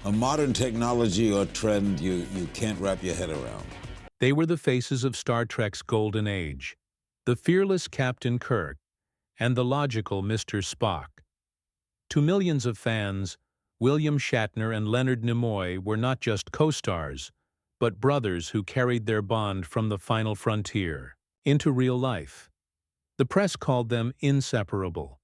a modern technology or trend you can't wrap your head around. They were the faces of Star Trek's golden age, the fearless Captain Kirk and the logical Mr. Spock. To millions of fans, William Shatner and Leonard Nimoy were not just co-stars, but brothers who carried their bond from the final frontier into real life. The press called them inseparable.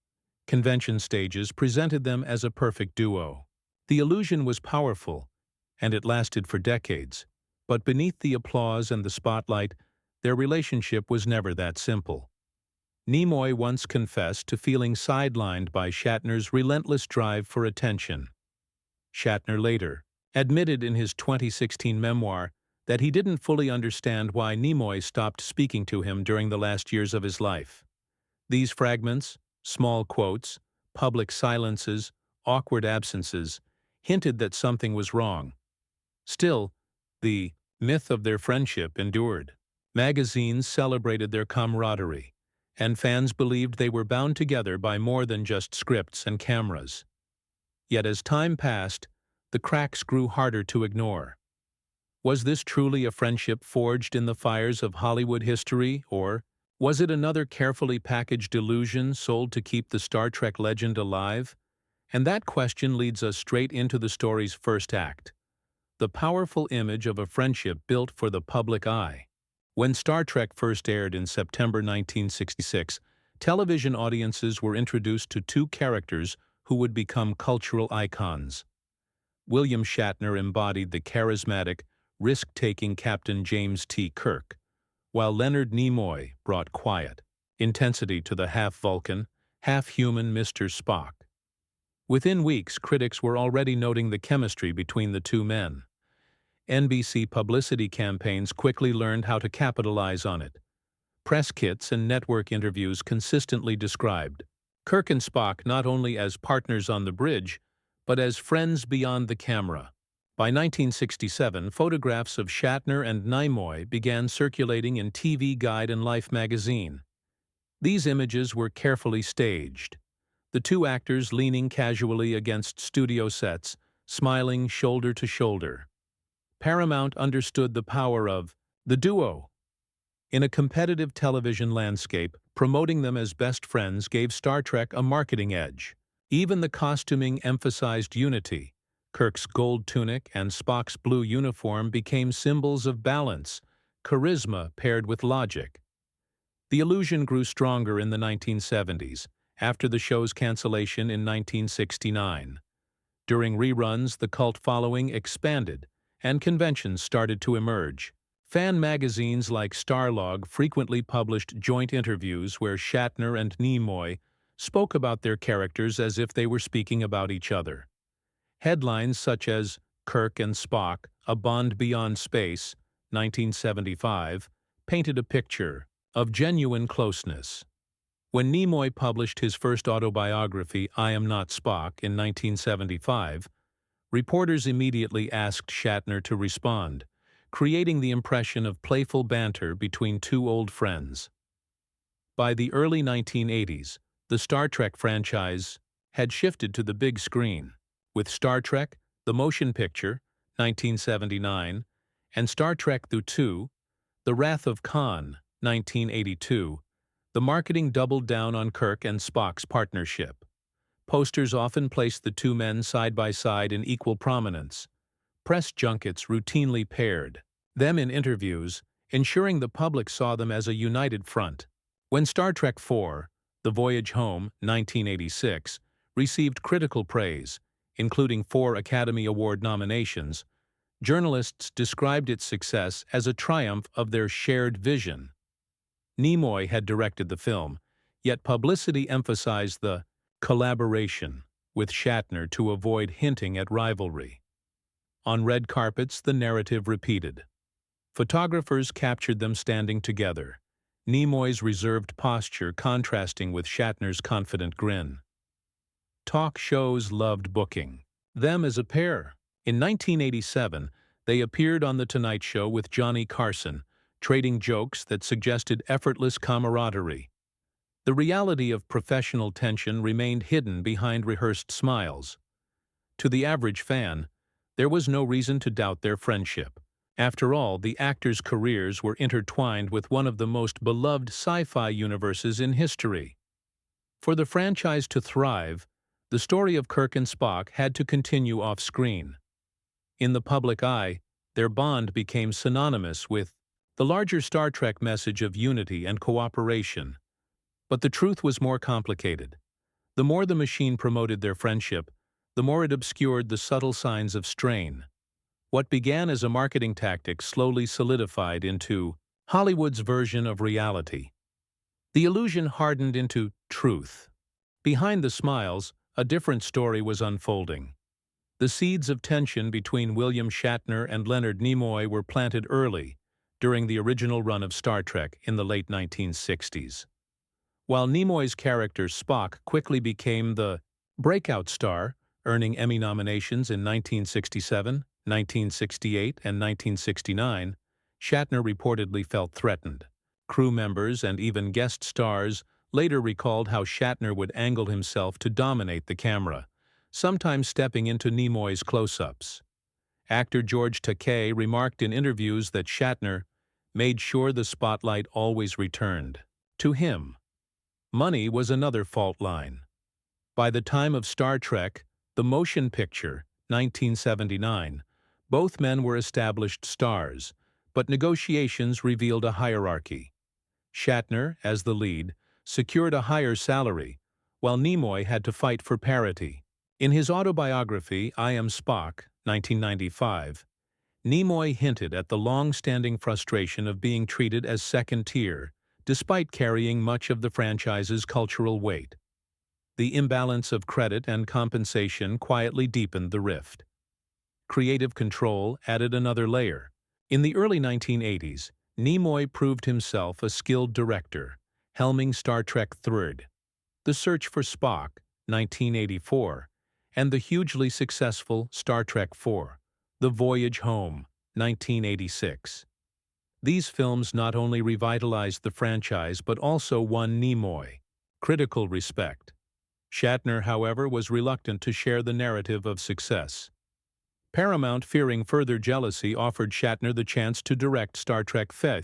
Convention stages presented them as a perfect duo. The illusion was powerful, and it lasted for decades. But beneath the applause and the spotlight, their relationship was never that simple. Nimoy once confessed to feeling sidelined by Shatner's relentless drive for attention. Shatner later admitted in his 2016 memoir that he didn't fully understand why Nimoy stopped speaking to him during the last years of his life. These fragments, small quotes, public silences, awkward absences, hinted that something was wrong. Still, the myth of their friendship endured. Magazines celebrated their camaraderie, and fans believed they were bound together by more than just scripts and cameras. Yet as time passed, the cracks grew harder to ignore. Was this truly a friendship forged in the fires of Hollywood history, or was it another carefully packaged illusion sold to keep the Star Trek legend alive? And that question leads us straight into the story's first act, the powerful image of a friendship built for the public eye. When Star Trek first aired in September 1966, television audiences were introduced to two characters who would become cultural icons. William Shatner embodied the charismatic, risk-taking Captain James T. Kirk, while Leonard Nimoy brought quiet, intensity to the half-Vulcan, half-human Mr. Spock. Within weeks, critics were already noting the chemistry between the two men. NBC publicity campaigns quickly learned how to capitalize on it. Press kits and network interviews consistently described Kirk and Spock not only as partners on the bridge, but as friends beyond the camera. By 1967, photographs of Shatner and Nimoy began circulating in TV Guide and Life magazine. These images were carefully staged, the two actors leaning casually against studio sets, smiling shoulder to shoulder. Paramount understood the power of the duo. In a competitive television landscape, promoting them as best friends gave Star Trek a marketing edge. Even the costuming emphasized unity. Kirk's gold tunic and Spock's blue uniform became symbols of balance, charisma paired with logic. The illusion grew stronger in the 1970s, after the show's cancellation in 1969. During reruns, the cult following expanded, and conventions started to emerge. Fan magazines like Starlog frequently published joint interviews where Shatner and Nimoy spoke about their characters as if they were speaking about each other. Headlines such as Kirk and Spock, A Bond Beyond Space, 1975, painted a picture of genuine closeness. When Nimoy published his first autobiography, I Am Not Spock, in 1975, reporters immediately asked Shatner to respond, creating the impression of playful banter between two old friends. By the early 1980s, the Star Trek franchise had shifted to the big screen, with Star Trek, the motion picture, 1979, and Star Trek II, The Wrath of Khan, 1982, the marketing doubled down on Kirk and Spock's partnership. Posters often placed the two men side by side in equal prominence. Press junkets routinely paired them in interviews, ensuring the public saw them as a united front. When Star Trek IV, The Voyage Home, 1986, received critical praise, including 4 Academy Award nominations, journalists described its success as a triumph of their shared vision. Nimoy had directed the film, yet publicity emphasized the collaboration with Shatner to avoid hinting at rivalry. On red carpets, the narrative repeated. Photographers captured them standing together, Nimoy's reserved posture contrasting with Shatner's confident grin. Talk shows loved booking them as a pair. In 1987, they appeared on The Tonight Show with Johnny Carson, trading jokes that suggested effortless camaraderie. The reality of professional tension remained hidden behind rehearsed smiles. To the average fan, There was no reason to doubt their friendship. After all, the actors' careers were intertwined with one of the most beloved sci-fi universes in history. For the franchise to thrive, the story of Kirk and Spock had to continue off-screen. In the public eye, their bond became synonymous with the larger Star Trek message of unity and cooperation. But the truth was more complicated. The more the machine promoted their friendship, the more it obscured the subtle signs of strain. What began as a marketing tactic slowly solidified into Hollywood's version of reality. The illusion hardened into truth. Behind the smiles, a different story was unfolding. The seeds of tension between William Shatner and Leonard Nimoy were planted early, during the original run of Star Trek in the late 1960s. While Nimoy's character Spock quickly became the breakout star, earning Emmy nominations in 1967, 1968, and 1969, Shatner reportedly felt threatened. Crew members and even guest stars later recalled how Shatner would angle himself to dominate the camera, sometimes stepping into Nimoy's close-ups. Actor George Takei remarked in interviews that Shatner made sure the spotlight always returned to him. Money was another fault line. By the time of Star Trek, the motion picture, 1979, both men were established stars, but negotiations revealed a hierarchy. Shatner, as the lead, secured a higher salary, while Nimoy had to fight for parity. In his autobiography, I Am Spock, 1995, Nimoy hinted at the long-standing frustration of being treated as second-tier, despite carrying much of the franchise's cultural weight. The imbalance of credit and compensation quietly deepened the rift. Creative control added another layer. In the early 1980s, Nimoy proved himself a skilled director, helming Star Trek III, The Search for Spock, 1984, and the hugely successful Star Trek IV, The Voyage Home, 1986. These films not only revitalized the franchise but also won Nimoy critical respect. Shatner, however, was reluctant to share the narrative of success. Paramount, fearing further jealousy, offered Shatner the chance to direct Star Trek V,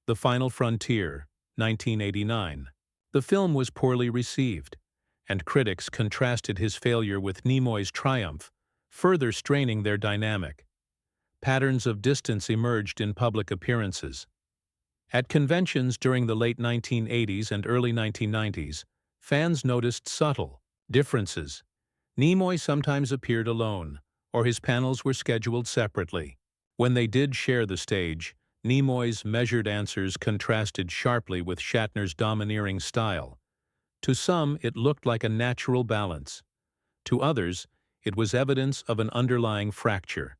The Final Frontier, 1989. The film was poorly received, and critics contrasted his failure with Nimoy's triumph, further straining their dynamic. Patterns of distance emerged in public appearances. At conventions during the late 1980s and early 1990s, fans noticed subtle differences. Nimoy sometimes appeared alone, or his panels were scheduled separately. When they did share the stage, Nimoy's measured answers contrasted sharply with Shatner's domineering style. To some, it looked like a natural balance. To others, it was evidence of an underlying fracture.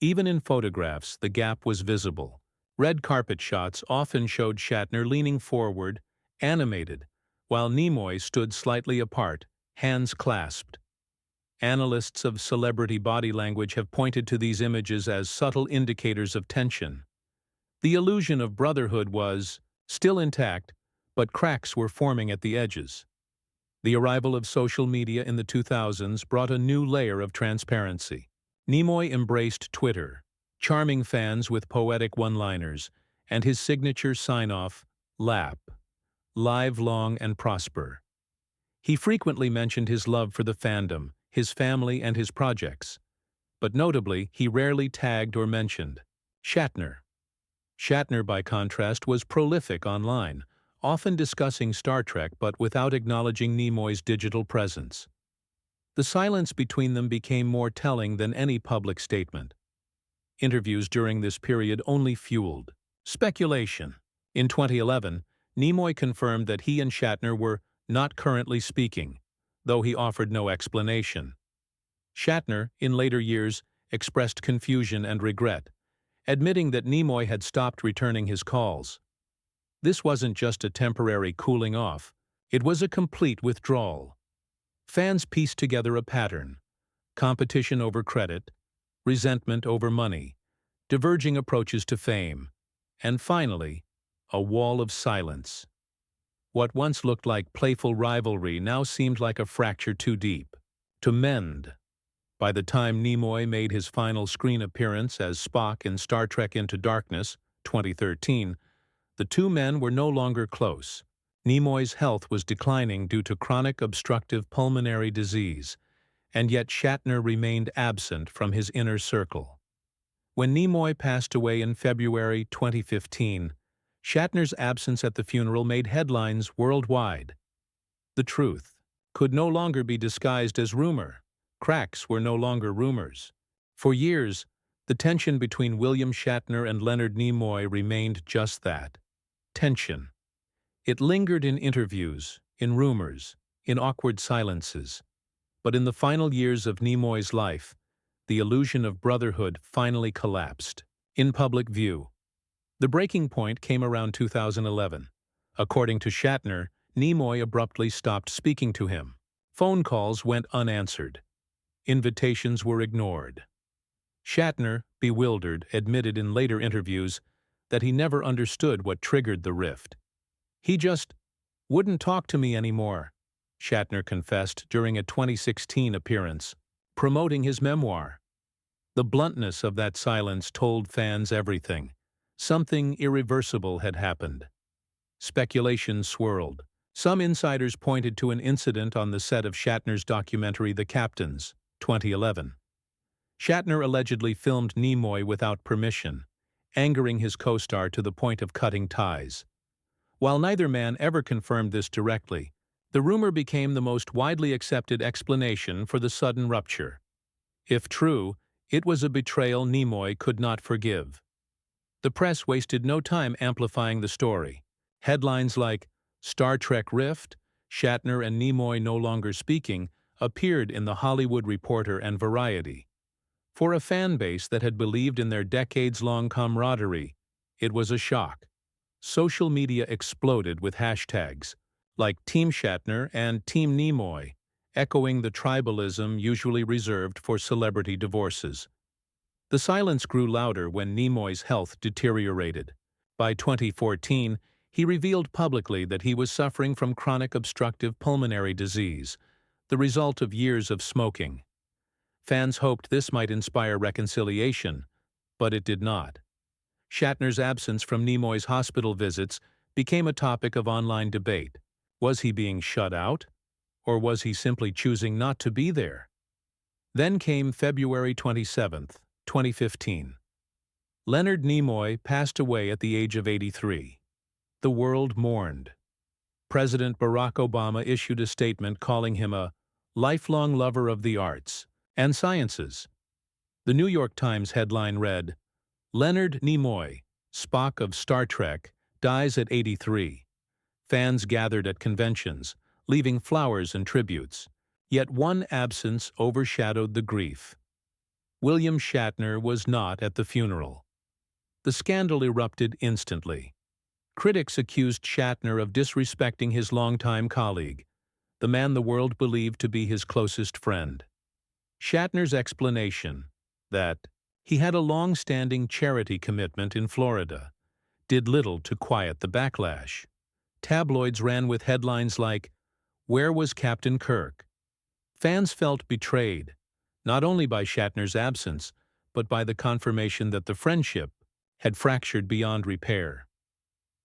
Even in photographs, the gap was visible. Red carpet shots often showed Shatner leaning forward, animated, while Nimoy stood slightly apart, hands clasped. Analysts of celebrity body language have pointed to these images as subtle indicators of tension. The illusion of brotherhood was still intact, but cracks were forming at the edges. The arrival of social media in the 2000s brought a new layer of transparency. Nimoy embraced Twitter, charming fans with poetic one-liners, and his signature sign-off, LAP, live long and prosper. He frequently mentioned his love for the fandom, his family, and his projects. But notably, he rarely tagged or mentioned Shatner. Shatner, by contrast, was prolific online, often discussing Star Trek but without acknowledging Nimoy's digital presence. The silence between them became more telling than any public statement. Interviews during this period only fueled speculation. In 2011, Nimoy confirmed that he and Shatner were not currently speaking, though he offered no explanation. Shatner, in later years, expressed confusion and regret, admitting that Nimoy had stopped returning his calls. This wasn't just a temporary cooling off, it was a complete withdrawal. Fans pieced together a pattern: competition over credit, resentment over money, diverging approaches to fame, and finally, a wall of silence. What once looked like playful rivalry now seemed like a fracture too deep to mend. By the time Nimoy made his final screen appearance as Spock in Star Trek Into Darkness, 2013, the two men were no longer close. Nimoy's health was declining due to chronic obstructive pulmonary disease, and yet Shatner remained absent from his inner circle. When Nimoy passed away in February 2015, Shatner's absence at the funeral made headlines worldwide. The truth could no longer be disguised as rumor. Cracks were no longer rumors. For years, the tension between William Shatner and Leonard Nimoy remained just that, tension. It lingered in interviews, in rumors, in awkward silences. But in the final years of Nimoy's life, the illusion of brotherhood finally collapsed. In public view, the breaking point came around 2011. According to Shatner, Nimoy abruptly stopped speaking to him. Phone calls went unanswered. Invitations were ignored. Shatner, bewildered, admitted in later interviews that he never understood what triggered the rift. "He just wouldn't talk to me anymore," Shatner confessed during a 2016 appearance, promoting his memoir. The bluntness of that silence told fans everything. Something irreversible had happened. Speculation swirled. Some insiders pointed to an incident on the set of Shatner's documentary The Captains, 2011. Shatner allegedly filmed Nimoy without permission, angering his co-star to the point of cutting ties. While neither man ever confirmed this directly, the rumor became the most widely accepted explanation for the sudden rupture. If true, it was a betrayal Nimoy could not forgive. The press wasted no time amplifying the story. Headlines like "Star Trek Rift," "Shatner and Nimoy no longer speaking" appeared in The Hollywood Reporter and Variety. For a fan base that had believed in their decades-long camaraderie, it was a shock. Social media exploded with hashtags like Team Shatner and Team Nimoy, echoing the tribalism usually reserved for celebrity divorces. The silence grew louder when Nimoy's health deteriorated. By 2014, he revealed publicly that he was suffering from chronic obstructive pulmonary disease, the result of years of smoking. Fans hoped this might inspire reconciliation, but it did not. Shatner's absence from Nimoy's hospital visits became a topic of online debate. Was he being shut out? Or was he simply choosing not to be there? Then came February 27, 2015. Leonard Nimoy passed away at the age of 83. The world mourned. President Barack Obama issued a statement calling him a lifelong lover of the arts and sciences. The New York Times headline read, "Leonard Nimoy, Spock of Star Trek, dies at 83. Fans gathered at conventions, leaving flowers and tributes. Yet one absence overshadowed the grief. William Shatner was not at the funeral. The scandal erupted instantly. Critics accused Shatner of disrespecting his longtime colleague, the man the world believed to be his closest friend. Shatner's explanation, that he had a long-standing charity commitment in Florida, did little to quiet the backlash. Tabloids ran with headlines like, "Where was Captain Kirk?" Fans felt betrayed, not only by Shatner's absence, but by the confirmation that the friendship had fractured beyond repair.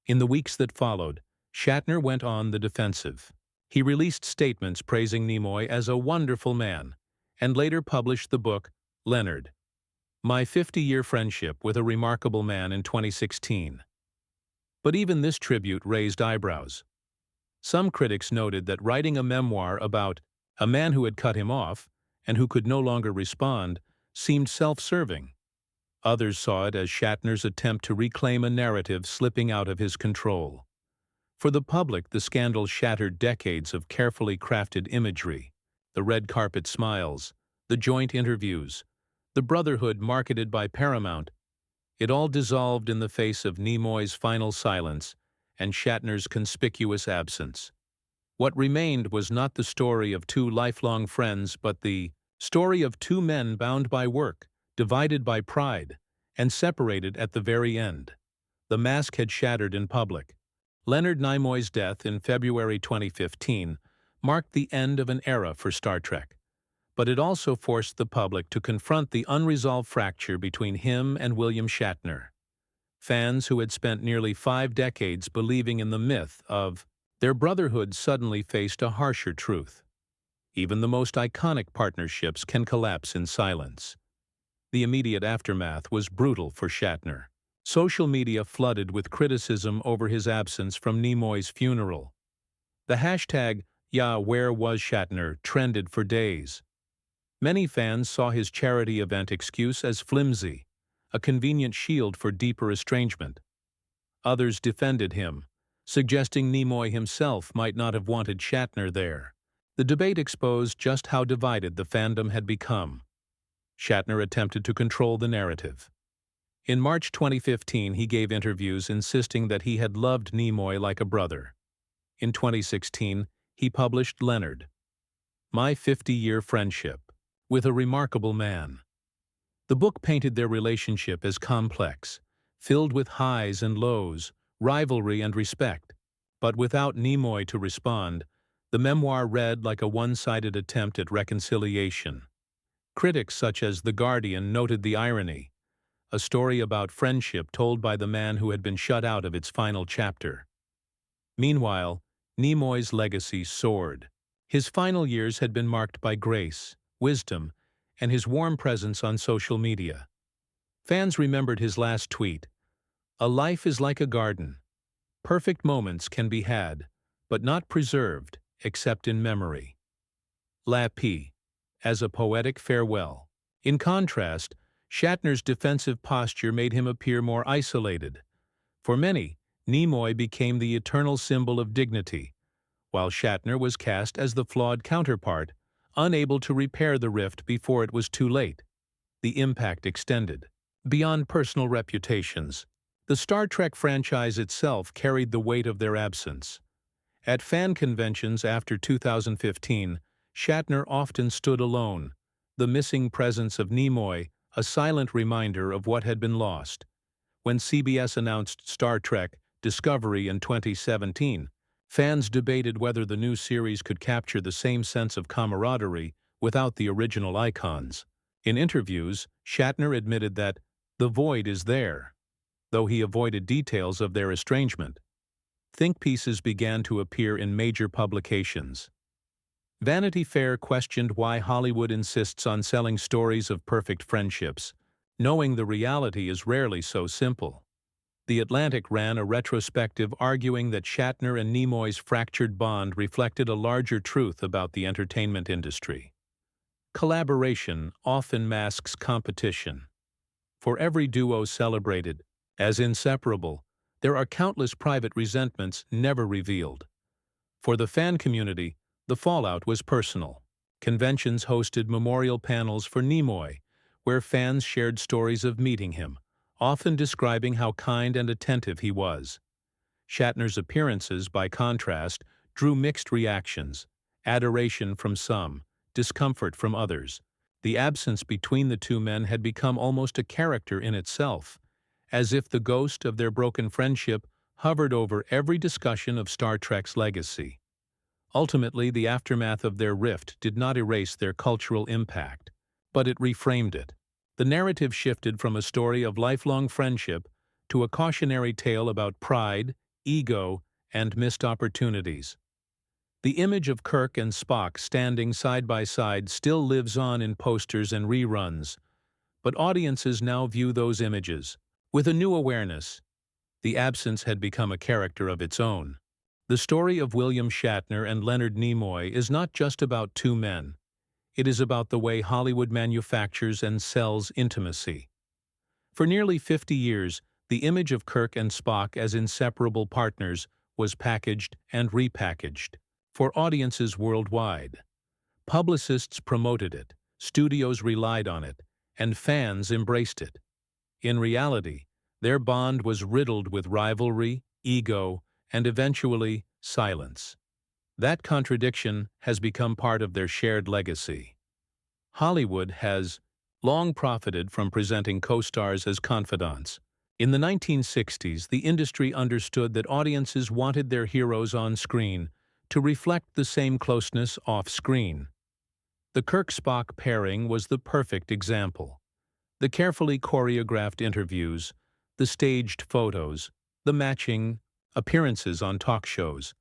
In the weeks that followed, Shatner went on the defensive. He released statements praising Nimoy as a wonderful man, and later published the book, Leonard, My 50-Year Friendship with a Remarkable Man in 2016. But even this tribute raised eyebrows. Some critics noted that writing a memoir about a man who had cut him off and who could no longer respond seemed self-serving. Others saw it as Shatner's attempt to reclaim a narrative slipping out of his control. For the public, the scandal shattered decades of carefully crafted imagery, the red carpet smiles, the joint interviews, the brotherhood marketed by Paramount. It all dissolved in the face of Nimoy's final silence and Shatner's conspicuous absence. What remained was not the story of two lifelong friends, but the story of two men bound by work, divided by pride, and separated at the very end. The mask had shattered in public. Leonard Nimoy's death in February 2015 marked the end of an era for Star Trek. but it also forced the public to confront the unresolved fracture between him and William Shatner. Fans who had spent nearly 5 decades believing in the myth of their brotherhood suddenly faced a harsher truth. Even the most iconic partnerships can collapse in silence. The immediate aftermath was brutal for Shatner. Social media flooded with criticism over his absence from Nimoy's funeral. The hashtag, "Yeah, where was Shatner?" trended for days. Many fans saw his charity event excuse as flimsy, a convenient shield for deeper estrangement. Others defended him, suggesting Nimoy himself might not have wanted Shatner there. The debate exposed just how divided the fandom had become. Shatner attempted to control the narrative. In March 2015, he gave interviews insisting that he had loved Nimoy like a brother. In 2016, he published Leonard, My 50-Year Friendship, with a Remarkable Man. The book painted their relationship as complex, filled with highs and lows, rivalry and respect. But without Nimoy to respond, the memoir read like a one-sided attempt at reconciliation. Critics such as The Guardian noted the irony, a story about friendship told by the man who had been shut out of its final chapter. Meanwhile, Nimoy's legacy soared. His final years had been marked by grace, wisdom, and his warm presence on social media. Fans remembered his last tweet, "A life is like a garden. Perfect moments can be had, but not preserved, except in memory." La Paix, as a poetic farewell. In contrast, Shatner's defensive posture made him appear more isolated. For many, Nimoy became the eternal symbol of dignity, while Shatner was cast as the flawed counterpart, unable to repair the rift before it was too late. The impact extended beyond personal reputations. The Star Trek franchise itself carried the weight of their absence. At fan conventions after 2015, Shatner often stood alone, the missing presence of Nimoy a silent reminder of what had been lost. When CBS announced Star Trek Discovery in 2017, fans debated whether the new series could capture the same sense of camaraderie without the original icons. In interviews, Shatner admitted that the void is there, though he avoided details of their estrangement. Think pieces began to appear in major publications. Vanity Fair questioned why Hollywood insists on selling stories of perfect friendships, knowing the reality is rarely so simple. The Atlantic ran a retrospective arguing that Shatner and Nimoy's fractured bond reflected a larger truth about the entertainment industry. Collaboration often masks competition. For every duo celebrated as inseparable, there are countless private resentments never revealed. For the fan community, the fallout was personal. Conventions hosted memorial panels for Nimoy, where fans shared stories of meeting him, often describing how kind and attentive he was. Shatner's appearances, by contrast, drew mixed reactions, adoration from some, discomfort from others. The absence between the two men had become almost a character in itself, as if the ghost of their broken friendship hovered over every discussion of Star Trek's legacy. Ultimately, the aftermath of their rift did not erase their cultural impact, but it reframed it. The narrative shifted from a story of lifelong friendship to a cautionary tale about pride, ego, and missed opportunities. The image of Kirk and Spock standing side by side still lives on in posters and reruns, but audiences now view those images with a new awareness. The absence had become a character of its own. The story of William Shatner and Leonard Nimoy is not just about two men. It is about the way Hollywood manufactures and sells intimacy. For nearly 50 years, the image of Kirk and Spock as inseparable partners was packaged and repackaged for audiences worldwide. Publicists promoted it, studios relied on it, and fans embraced it. In reality, their bond was riddled with rivalry, ego, and eventually, silence. That contradiction has become part of their shared legacy. Hollywood has long profited from presenting co-stars as confidants. In the 1960s, the industry understood that audiences wanted their heroes on screen to reflect the same closeness off-screen. The Kirk-Spock pairing was the perfect example. The carefully choreographed interviews, the staged photos, the matching appearances on talk shows,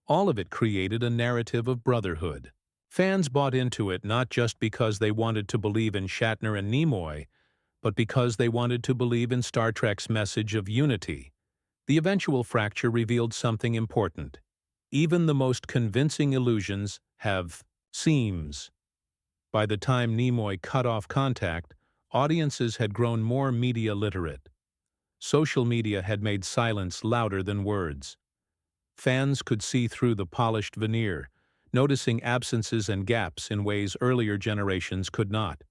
all of it created a narrative of brotherhood. Fans bought into it not just because they wanted to believe in Shatner and Nimoy, but because they wanted to believe in Star Trek's message of unity. The eventual fracture revealed something important. Even the most convincing illusions have seams. By the time Nimoy cut off contact, audiences had grown more media literate. Social media had made silence louder than words. Fans could see through the polished veneer, noticing absences and gaps in ways earlier generations could not.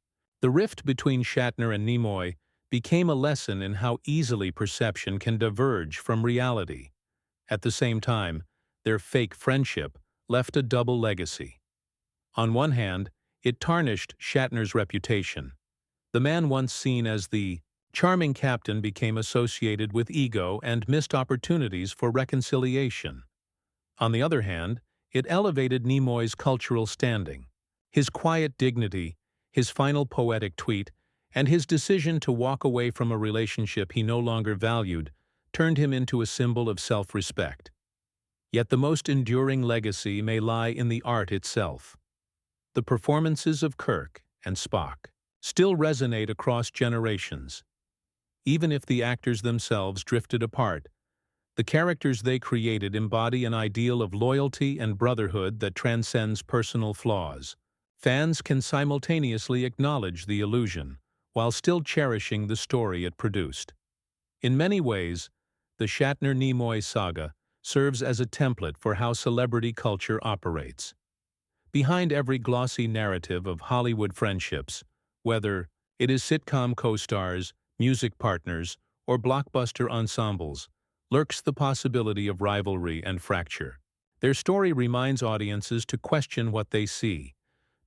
The rift between Shatner and Nimoy became a lesson in how easily perception can diverge from reality. At the same time, their fake friendship left a double legacy. On one hand, it tarnished Shatner's reputation. The man once seen as the charming captain became associated with ego and missed opportunities for reconciliation. On the other hand, it elevated Nimoy's cultural standing. His quiet dignity, his final poetic tweet, and his decision to walk away from a relationship he no longer valued turned him into a symbol of self-respect. Yet the most enduring legacy may lie in the art itself. The performances of Kirk and Spock still resonate across generations. Even if the actors themselves drifted apart, the characters they created embody an ideal of loyalty and brotherhood that transcends personal flaws. Fans can simultaneously acknowledge the illusion while still cherishing the story it produced. In many ways, the Shatner-Nimoy saga serves as a template for how celebrity culture operates. Behind every glossy narrative of Hollywood friendships, whether it is sitcom co-stars, music partners, or blockbuster ensembles, lurks the possibility of rivalry and fracture. Their story reminds audiences to question what they see,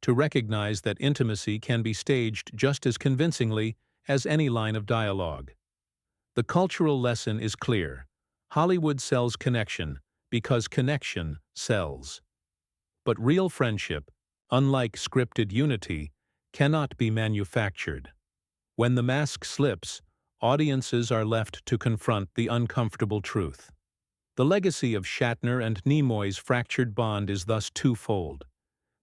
to recognize that intimacy can be staged just as convincingly as any line of dialogue. The cultural lesson is clear. Hollywood sells connection because connection sells. But real friendship, unlike scripted unity, cannot be manufactured. When the mask slips, audiences are left to confront the uncomfortable truth. The legacy of Shatner and Nimoy's fractured bond is thus twofold: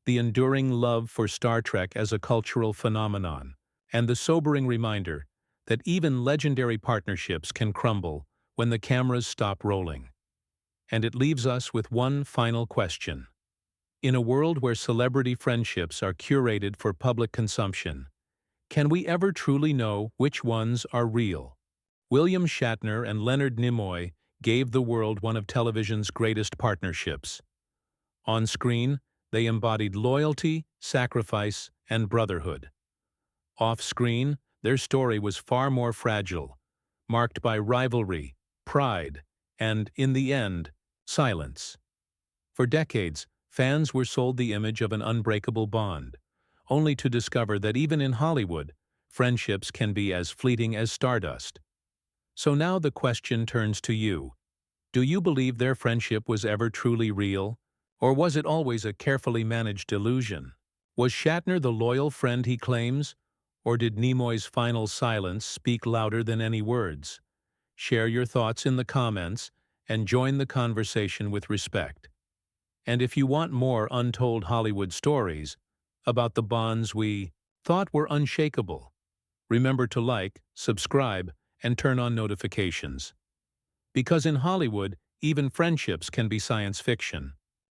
the enduring love for Star Trek as a cultural phenomenon, and the sobering reminder that even legendary partnerships can crumble when the cameras stop rolling. And it leaves us with one final question. In a world where celebrity friendships are curated for public consumption, can we ever truly know which ones are real? William Shatner and Leonard Nimoy gave the world one of television's greatest partnerships. On screen, they embodied loyalty, sacrifice, and brotherhood. Off-screen, their story was far more fragile, marked by rivalry, pride, and, in the end, silence. For decades, fans were sold the image of an unbreakable bond, only to discover that even in Hollywood, friendships can be as fleeting as stardust. So now the question turns to you. Do you believe their friendship was ever truly real, or was it always a carefully managed illusion? Was Shatner the loyal friend he claims, or did Nimoy's final silence speak louder than any words? Share your thoughts in the comments and join the conversation with respect. And if you want more untold Hollywood stories about the bonds we thought were unshakable, remember to like, subscribe, and turn on notifications. Because in Hollywood, even friendships can be science fiction.